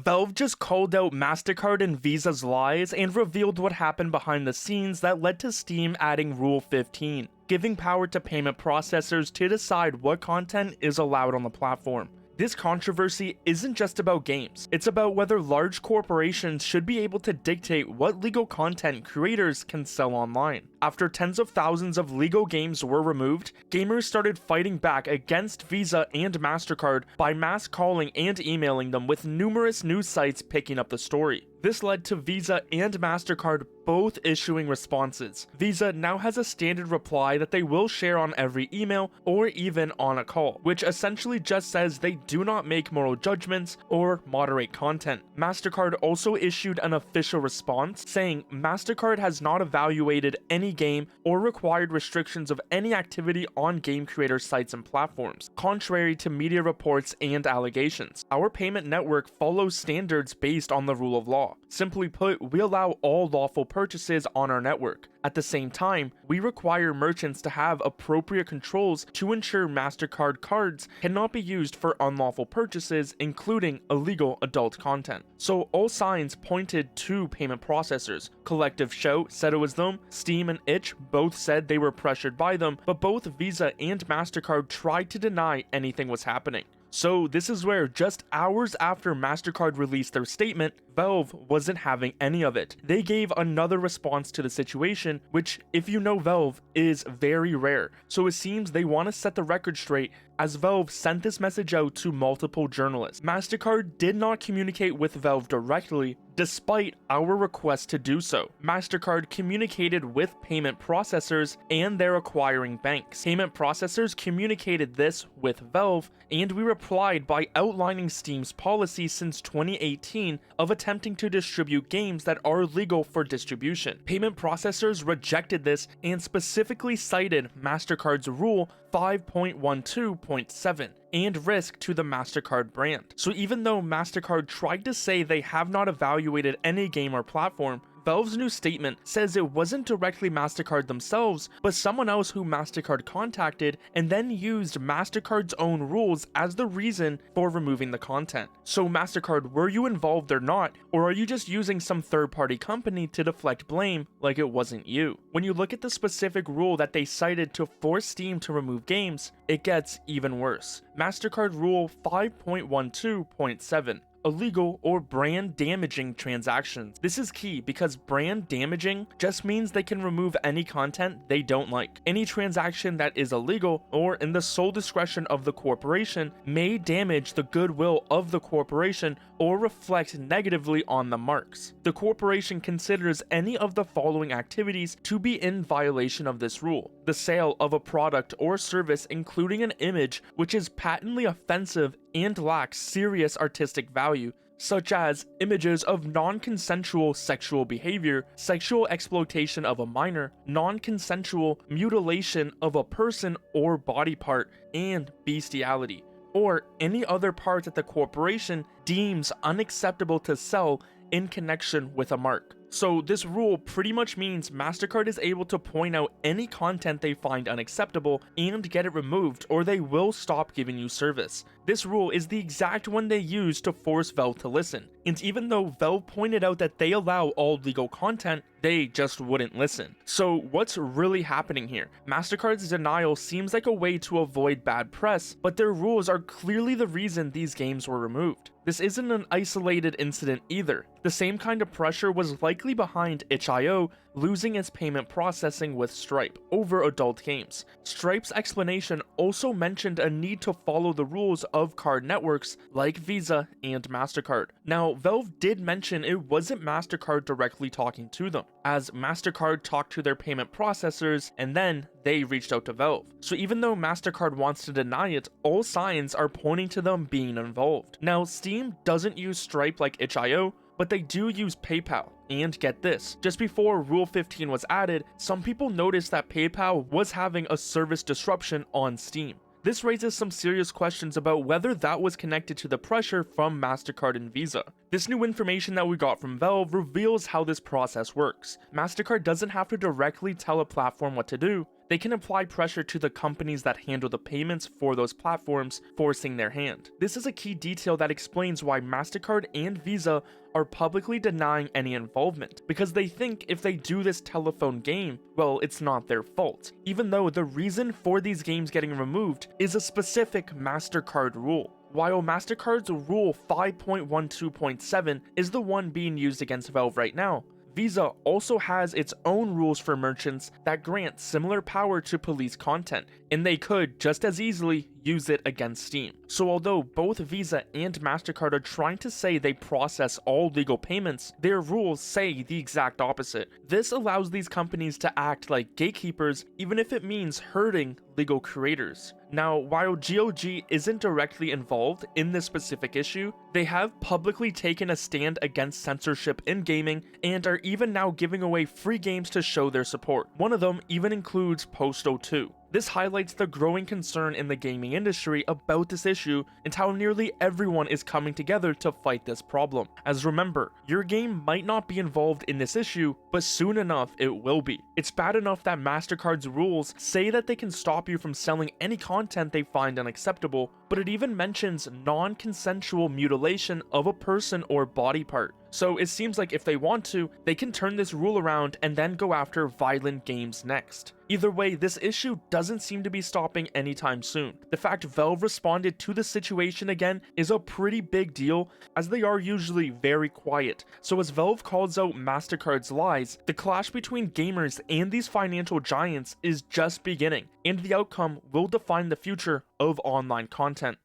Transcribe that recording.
Valve just called out Mastercard and Visa's lies and revealed what happened behind the scenes that led to Steam adding Rule 15, giving power to payment processors to decide what content is allowed on the platform. This controversy isn't just about games, it's about whether large corporations should be able to dictate what legal content creators can sell online. After tens of thousands of legal games were removed, gamers started fighting back against Visa and Mastercard by mass calling and emailing them, with numerous news sites picking up the story. This led to Visa and Mastercard both issuing responses. Visa now has a standard reply that they will share on every email or even on a call, which essentially just says they do not make moral judgments or moderate content. Mastercard also issued an official response saying Mastercard has not evaluated any game or required restrictions of any activity on game creator sites and platforms, contrary to media reports and allegations. Our payment network follows standards based on the rule of law. Simply put, we allow all lawful purchases on our network. At the same time, we require merchants to have appropriate controls to ensure Mastercard cards cannot be used for unlawful purchases, including illegal adult content. So all signs pointed to payment processors. Collective Show said it was them, Steam and Itch both said they were pressured by them, but both Visa and Mastercard tried to deny anything was happening. So this is where, just hours after Mastercard released their statement, Valve wasn't having any of it. They gave another response to the situation, which, if you know Valve, is very rare. So it seems they want to set the record straight, as Valve sent this message out to multiple journalists. Mastercard did not communicate with Valve directly, despite our request to do so. Mastercard communicated with payment processors and their acquiring banks. Payment processors communicated this with Valve, and we replied by outlining Steam's policy since 2018 of attempting to distribute games that are legal for distribution. Payment processors rejected this and specifically cited Mastercard's Rule 5.12.7 and risk to the Mastercard brand. So even though Mastercard tried to say they have not evaluated any game or platform, Valve's new statement says it wasn't directly Mastercard themselves, but someone else who Mastercard contacted and then used Mastercard's own rules as the reason for removing the content. So Mastercard, were you involved or not, or are you just using some third-party company to deflect blame like it wasn't you? When you look at the specific rule that they cited to force Steam to remove games, it gets even worse. Mastercard Rule 5.12.7. Illegal or brand damaging transactions. This is key because brand damaging just means they can remove any content they don't like. Any transaction that is illegal or in the sole discretion of the corporation may damage the goodwill of the corporation or reflect negatively on the marks. The corporation considers any of the following activities to be in violation of this rule: the sale of a product or service including an image which is patently offensive and lacks serious artistic value, such as images of non-consensual sexual behavior, sexual exploitation of a minor, non-consensual mutilation of a person or body part, and bestiality, or any other part that the corporation deems unacceptable to sell in connection with a mark. So this rule pretty much means Mastercard is able to point out any content they find unacceptable and get it removed, or they will stop giving you service. This rule is the exact one they use to force Valve to listen, and even though Valve pointed out that they allow all legal content, they just wouldn't listen. So what's really happening here? Mastercard's denial seems like a way to avoid bad press, but their rules are clearly the reason these games were removed. This isn't an isolated incident either. The same kind of pressure was likely behind itch.io losing its payment processing with Stripe over adult games. Stripe's explanation also mentioned a need to follow the rules of card networks like Visa and Mastercard. Now, Valve did mention it wasn't Mastercard directly talking to them, as Mastercard talked to their payment processors and then they reached out to Valve. So even though Mastercard wants to deny it, all signs are pointing to them being involved. Now, Steam doesn't use Stripe like itch.io, but they do use PayPal. And get this, just before Rule 15 was added, some people noticed that PayPal was having a service disruption on Steam. This raises some serious questions about whether that was connected to the pressure from Mastercard and Visa. This new information that we got from Valve reveals how this process works. Mastercard doesn't have to directly tell a platform what to do. they can apply pressure to the companies that handle the payments for those platforms, forcing their hand. This is a key detail that explains why Mastercard and Visa are publicly denying any involvement, because they think if they do this telephone game, well, it's not their fault, even though the reason for these games getting removed is a specific Mastercard rule. While Mastercard's Rule 5.12.7 is the one being used against Valve right now, Visa also has its own rules for merchants that grant similar power to police content, and they could just as easily use it against Steam. So although both Visa and Mastercard are trying to say they process all legal payments, their rules say the exact opposite. This allows these companies to act like gatekeepers, even if it means hurting legal creators. Now, while GOG isn't directly involved in this specific issue, they have publicly taken a stand against censorship in gaming and are even now giving away free games to show their support. One of them even includes Postal 2. This highlights the growing concern in the gaming industry about this issue and how nearly everyone is coming together to fight this problem. As remember, your game might not be involved in this issue, but soon enough it will be. It's bad enough that Mastercard's rules say that they can stop you from selling any content they find unacceptable, but it even mentions non-consensual mutilation of a person or body part. So it seems like if they want to, they can turn this rule around and then go after violent games next. Either way, this issue doesn't seem to be stopping anytime soon. The fact Valve responded to the situation again is a pretty big deal, as they are usually very quiet. So as Valve calls out Mastercard's lies, the clash between gamers and these financial giants is just beginning, and the outcome will define the future of online content.